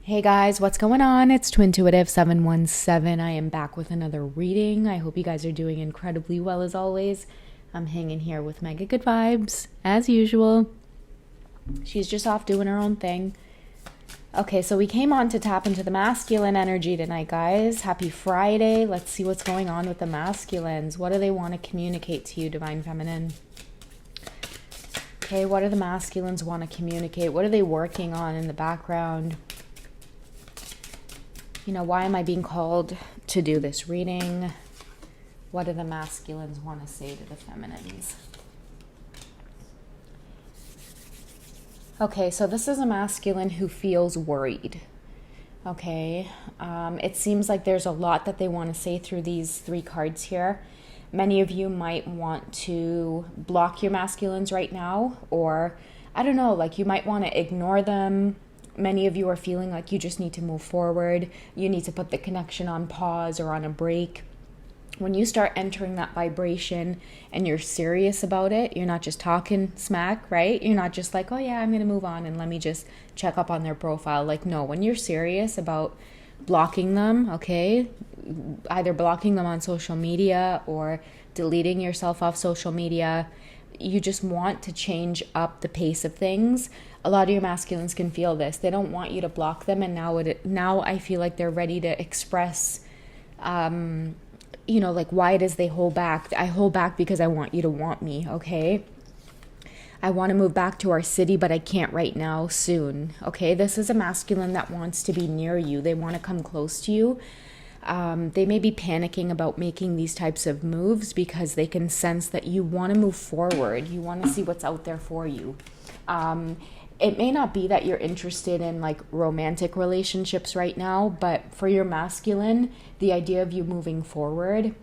Hey guys, what's going on? It's Twintuitive 717. I am back with another reading. I hope you guys are doing incredibly well as always. I'm hanging here with Mega Good Vibes, as usual. She's just off doing her own thing. Okay, so we came on to tap into the masculine energy tonight, guys. Happy Friday. Let's see what's going on with the masculines. What do they want to communicate to you, Divine Feminine? Okay, what do the masculines want to communicate? What are they working on in the background? You know, why am I being called to do this reading? What do the masculines want to say to the feminines? Okay, so this is a masculine who feels worried. Okay, it seems like there's a lot that they want to say through these three cards here. Many of you might want to block your masculines right now, or I don't know, like you might want to ignore them. Many of you are feeling like you just need to move forward. You need to put the connection on pause or on a break. When you start entering that vibration and you're serious about it, you're not just talking smack, right? You're not just like, oh yeah, I'm going to move on and let me just check up on their profile. Like, no, when you're serious about blocking them, okay, either blocking them on social media or deleting yourself off social media, you just want to change up the pace of things. A lot of your masculines can feel this. They don't want you to block them, and now I feel like they're ready to express, like why it is they hold back. I hold back because I want you to want me, okay? I want to move back to our city, but I can't right now, soon, okay? This is a masculine that wants to be near you. They want to come close to you. They may be panicking about making these types of moves because they can sense that you want to move forward. You want to see what's out there for you. It may not be that you're interested in like romantic relationships right now, but for your masculine, the idea of you moving forward,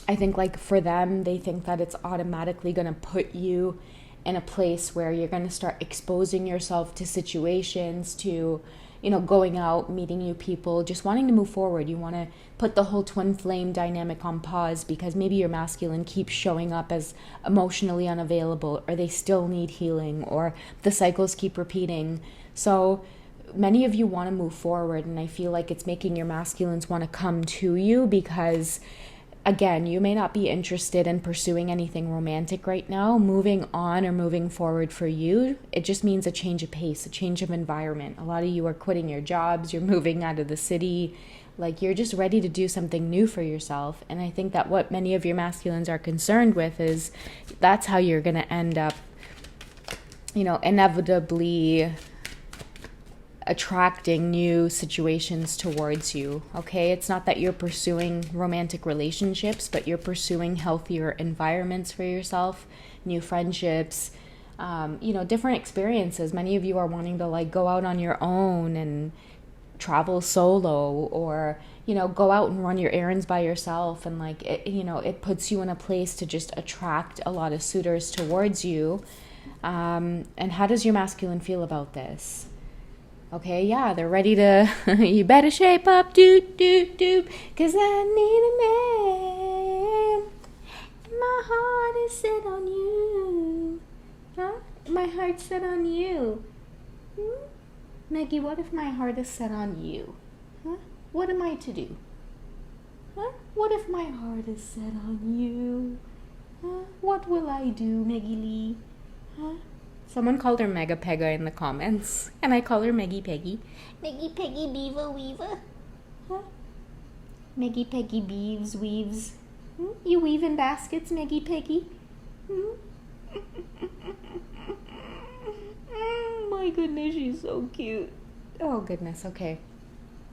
I think like for them, they think that it's automatically going to put you in a place where you're going to start exposing yourself to situations, to going out, meeting new people, just wanting to move forward. You want to put the whole twin flame dynamic on pause because maybe your masculine keeps showing up as emotionally unavailable, or they still need healing, or the cycles keep repeating. So many of you want to move forward, and I feel like it's making your masculines want to come to you because, again, you may not be interested in pursuing anything romantic right now. Moving on or moving forward for you, it just means a change of pace, a change of environment. A lot of you are quitting your jobs, you're moving out of the city, like you're just ready to do something new for yourself. And I think that what many of your masculines are concerned with is that's how you're going to end up, inevitably attracting new situations towards you, okay? It's not that you're pursuing romantic relationships, but you're pursuing healthier environments for yourself, new friendships, different experiences. Many of you are wanting to like go out on your own and travel solo, or go out and run your errands by yourself, and like it puts you in a place to just attract a lot of suitors towards you. And how does your masculine feel about this? Okay, yeah, they're ready to, you better shape up, doot, doot, doot, cause I need a man. My heart is set on you. Huh? My heart's set on you. Maggie, what if my heart is set on you? Huh? What am I to do? Huh? What if my heart is set on you? Huh? What will I do, Maggie Lee? Huh? Someone called her Mega Pega in the comments, and I call her Meggy Peggy. Meggy Peggy Beaver Weaver. Huh? Meggy Peggy Beaves Weaves. You weave in baskets, Meggy Peggy? My goodness, she's so cute. Oh goodness, okay.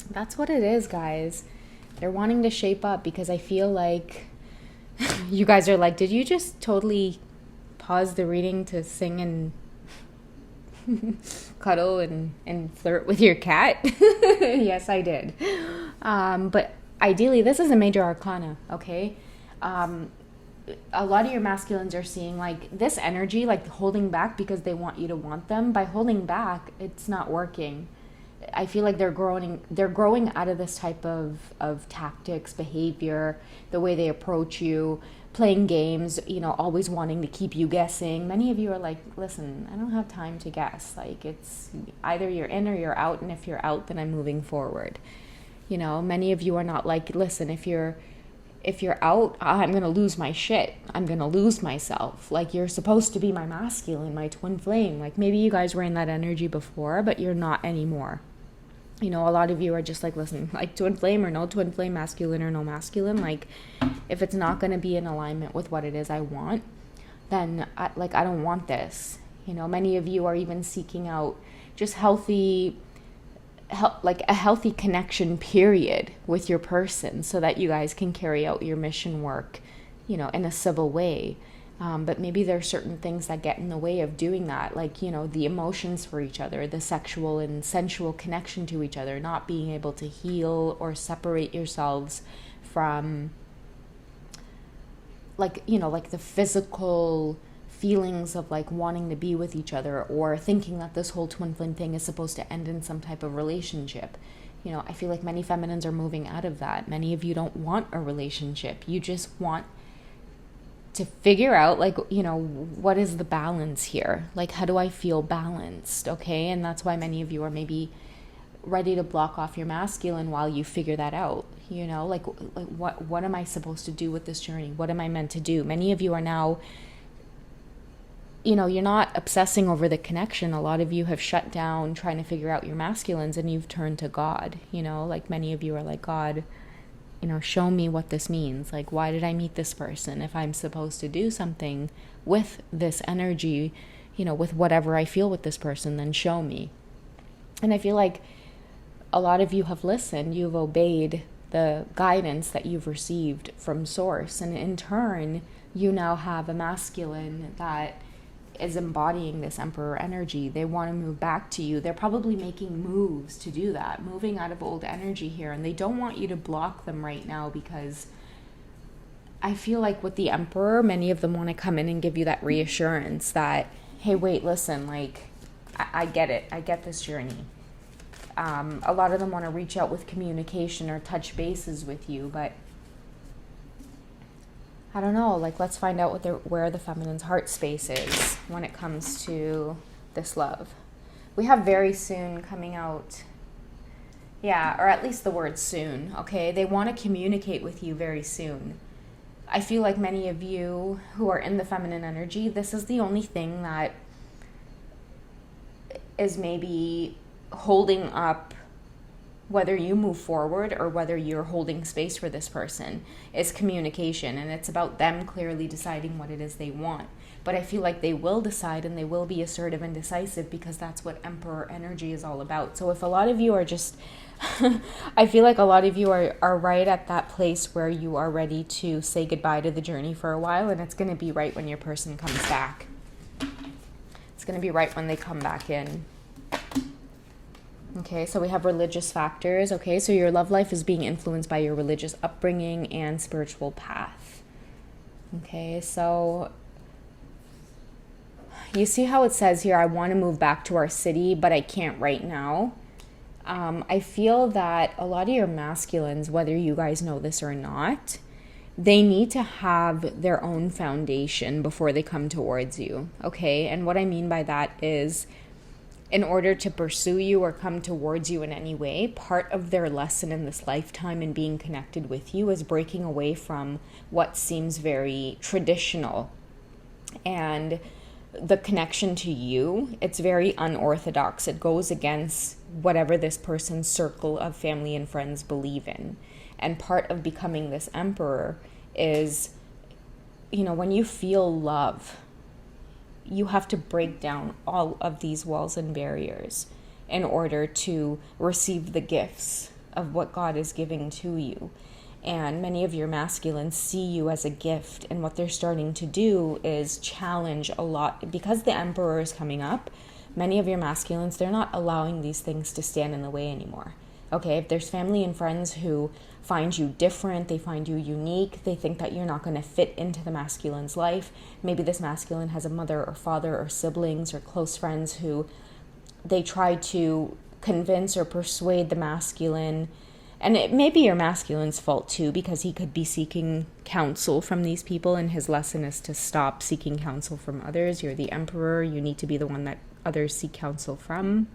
That's what it is, guys. They're wanting to shape up because I feel like you guys are like, did you just totally pause the reading to sing and cuddle and flirt with your cat? Yes, I did. But ideally, this is a major arcana, okay? A lot of your masculines are seeing like this energy, like holding back because they want you to want them. By holding back, it's not working. I feel like they're growing out of this type of tactics, behavior, the way they approach you, playing games, always wanting to keep you guessing. Many of you are like, listen, I don't have time to guess. Like, it's either you're in or you're out, and if you're out, then I'm moving forward. Many of you are not like, listen, if you're out, I'm going to lose my shit. I'm going to lose myself. Like, you're supposed to be my masculine, my twin flame. Like, maybe you guys were in that energy before, but you're not anymore. A lot of you are just like, listen, like, twin flame or no twin flame, masculine or no masculine, like, if it's not going to be in alignment with what it is I want, then I don't want this. Many of you are even seeking out just like a healthy connection period with your person, so that you guys can carry out your mission work, in a civil way. But maybe there are certain things that get in the way of doing that, like, the emotions for each other, the sexual and sensual connection to each other, not being able to heal or separate yourselves from, like, like the physical feelings of like wanting to be with each other, or thinking that this whole twin flame thing is supposed to end in some type of relationship. I feel like many feminines are moving out of that. Many of you don't want a relationship. You just want to figure out, like, what is the balance here? Like, how do I feel balanced? Okay. And that's why many of you are maybe ready to block off your masculine while you figure that out. Like what am I supposed to do with this journey? What am I meant to do? Many of you are now, you're not obsessing over the connection. A lot of you have shut down trying to figure out your masculines, and you've turned to God. Like, many of you are like, God, show me what this means. Like, why did I meet this person? If I'm supposed to do something with this energy, with whatever I feel with this person, then show me. And I feel like a lot of you have listened. You've obeyed the guidance that you've received from Source. And in turn, you now have a masculine that is embodying this Emperor energy. They want to move back to you. They're probably making moves to do that, moving out of old energy here. And they don't want you to block them right now, because I feel like with the Emperor, many of them want to come in and give you that reassurance that, hey, wait, listen, like, I get it. I get this journey. A lot of them want to reach out with communication or touch bases with you, but I don't know, like, let's find out where the feminine's heart space is when it comes to this love. We have very soon coming out. Yeah, or at least the word soon, okay? They want to communicate with you very soon. I feel like many of you who are in the feminine energy, this is the only thing that is maybe holding up whether you move forward or whether you're holding space for this person, is communication. And it's about them clearly deciding what it is they want. But I feel like they will decide, and they will be assertive and decisive, because that's what Emperor energy is all about. So if a lot of you are just, I feel like a lot of you are right at that place where you are ready to say goodbye to the journey for a while, and it's going to be right when your person comes back. It's going to be right when they come back in. Okay, so we have religious factors. Okay, so your love life is being influenced by your religious upbringing and spiritual path. Okay, so you see how it says here, I want to move back to our city, but I can't right now. I feel that a lot of your masculines, whether you guys know this or not, they need to have their own foundation before they come towards you. Okay, and what I mean by that is, in order to pursue you or come towards you in any way, part of their lesson in this lifetime in being connected with you is breaking away from what seems very traditional. And the connection to you, it's very unorthodox. It goes against whatever this person's circle of family and friends believe in. And part of becoming this Emperor is, when you feel love, you have to break down all of these walls and barriers in order to receive the gifts of what God is giving to you. And many of your masculines see you as a gift, and what they're starting to do is challenge a lot. Because the Emperor is coming up, many of your masculines, they're not allowing these things to stand in the way anymore. Okay, if there's family and friends who find you different, they find you unique, they think that you're not going to fit into the masculine's life. Maybe this masculine has a mother or father or siblings or close friends who they try to convince or persuade the masculine. And it may be your masculine's fault too, because he could be seeking counsel from these people, and his lesson is to stop seeking counsel from others. You're the emperor. You need to be the one that others seek counsel from.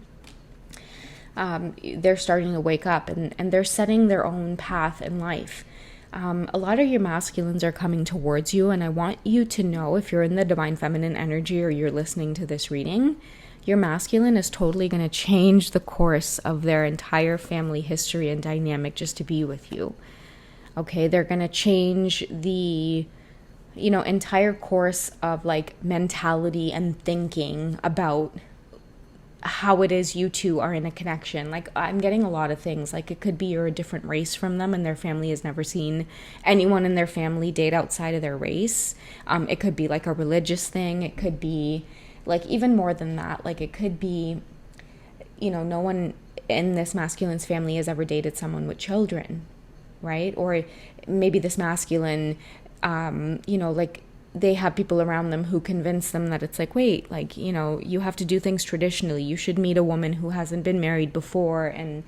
They're starting to wake up, and they're setting their own path in life. A lot of your masculines are coming towards you, and I want you to know, if you're in the divine feminine energy or you're listening to this reading, your masculine is totally going to change the course of their entire family history and dynamic just to be with you. Okay, they're going to change the, entire course of like mentality and thinking about how it is you two are in a connection. Like, I'm getting a lot of things. Like, it could be you're a different race from them and their family has never seen anyone in their family date outside of their race. It could be like a religious thing. It could be like even more than that. Like, it could be, no one in this masculine's family has ever dated someone with children, right? Or maybe this masculine, like, they have people around them who convince them that it's like, wait, like, you have to do things traditionally. You should meet a woman who hasn't been married before and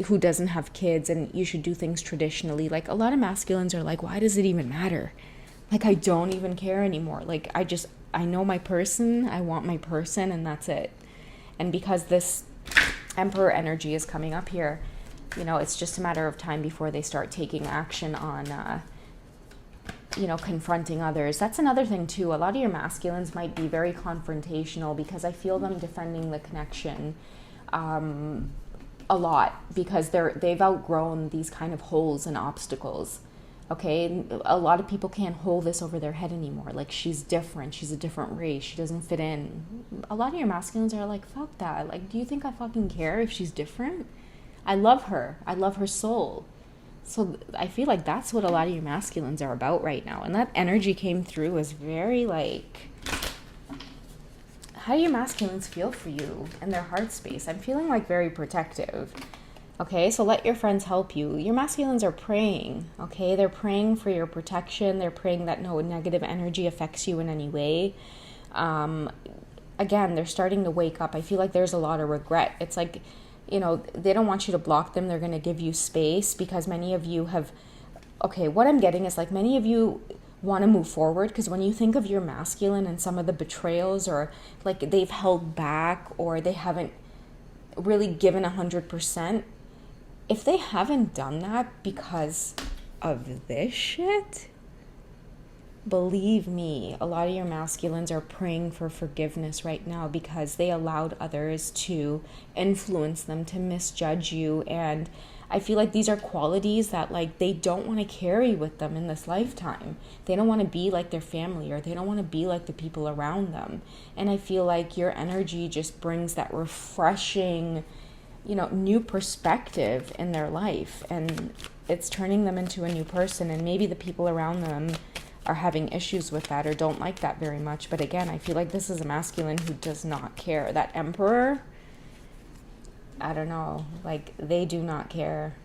who doesn't have kids, and you should do things traditionally. Like, a lot of masculines are like, why does it even matter? Like, I don't even care anymore. Like, I know my person, I want my person, and that's it. And because this emperor energy is coming up here, it's just a matter of time before they start taking action on, confronting others. That's another thing too. A lot of your masculines might be very confrontational, because I feel them defending the connection a lot, because they've outgrown these kind of holes and obstacles. Okay, a lot of people can't hold this over their head anymore. Like, she's different, she's a different race, she doesn't fit in. A lot of your masculines are like, fuck that. Like, do you think I fucking care if she's different? I love her soul. So I feel like that's what a lot of your masculines are about right now. And that energy came through as very like, how do your masculines feel for you and their heart space? I'm feeling like very protective. Okay, so let your friends help you. Your masculines are praying, okay? They're praying for your protection. They're praying that no negative energy affects you in any way. Again, they're starting to wake up. I feel like there's a lot of regret. It's like, they don't want you to block them. They're going to give you space, because many of you have, okay, what I'm getting is like many of you want to move forward, because when you think of your masculine and some of the betrayals, or like they've held back, or they haven't really given 100%, if they haven't done that because of this shit, believe me, a lot of your masculines are praying for forgiveness right now, because they allowed others to influence them, to misjudge you. And I feel like these are qualities that like they don't want to carry with them in this lifetime. They don't want to be like their family, or they don't want to be like the people around them. And I feel like your energy just brings that refreshing, new perspective in their life, and it's turning them into a new person. And maybe the people around them are having issues with that or don't like that very much. But again, I feel like this is a masculine who does not care. That emperor, I don't know, like they do not care.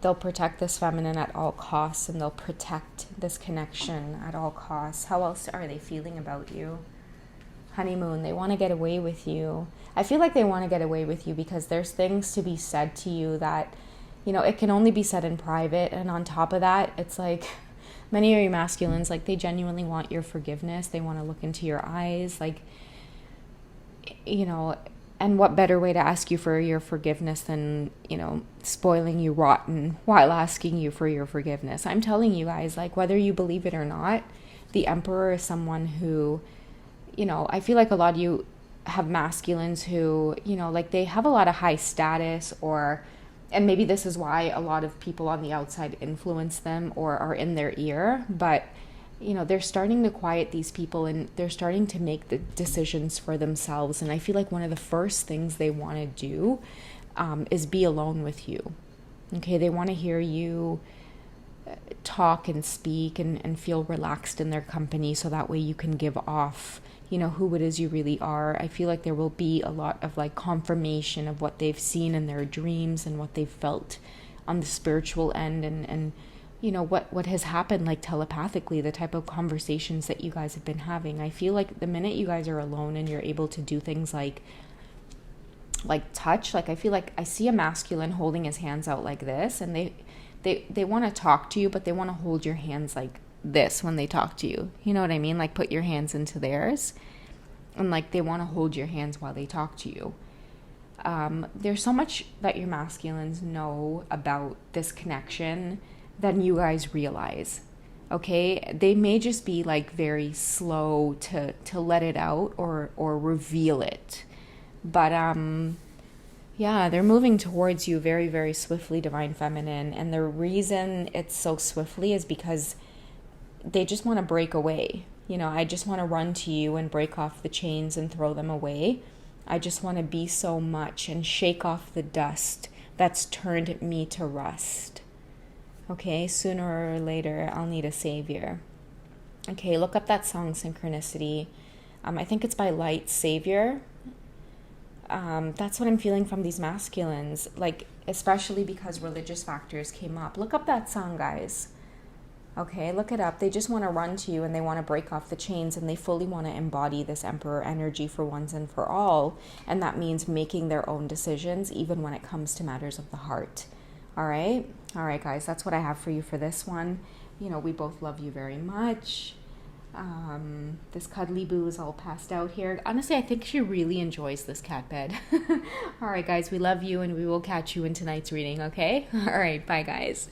They'll protect this feminine at all costs, and they'll protect this connection at all costs. How else are they feeling about you? Honeymoon, they want to get away with you. I feel like they want to get away with you because there's things to be said to you that, it can only be said in private. And on top of that, it's like many of your masculines, like they genuinely want your forgiveness. They want to look into your eyes, like, and what better way to ask you for your forgiveness than, spoiling you rotten while asking you for your forgiveness. I'm telling you guys, like, whether you believe it or not, the emperor is someone who, I feel like a lot of you have masculines who, like they have a lot of high status, and maybe this is why a lot of people on the outside influence them or are in their ear, but, they're starting to quiet these people, and they're starting to make the decisions for themselves. And I feel like one of the first things they want to do is be alone with you. Okay, they want to hear you talk and speak and feel relaxed in their company, so that way you can give off who it is you really are. I feel like there will be a lot of like confirmation of what they've seen in their dreams and what they've felt on the spiritual end, and what has happened, like telepathically, the type of conversations that you guys have been having. I feel like the minute you guys are alone and you're able to do things like like touch. Like I feel like I see a masculine holding his hands out like this, and they want to talk to you, but they want to hold your hands like this when they talk to you. You know what I mean? Like put your hands into theirs, and like they want to hold your hands while they talk to you. There's so much that your masculines know about this connection than you guys realize. Okay, they may just be like very slow to let it out or reveal it, but yeah, they're moving towards you very, very swiftly, divine feminine. And the reason it's so swiftly is because they just want to break away. You know, I just want to run to you and break off the chains and throw them away. I just want to be so much and shake off the dust that's turned me to rust. Okay, sooner or later, I'll need a savior. Okay, look up that song, Synchronicity. I think it's by Light Savior. That's what I'm feeling from these masculines, like especially because religious factors came up. Look up that song, guys. Okay, look it up. They just want to run to you and they want to break off the chains, and they fully want to embody this emperor energy for once and for all. And that means making their own decisions, even when it comes to matters of the heart. All right, guys, that's what I have for you for this one. You know, we both love you very much. This cuddly boo is all passed out here. Honestly, I think she really enjoys this cat bed. All right, guys, we love you, and we will catch you in tonight's reading, okay? All right, bye, guys.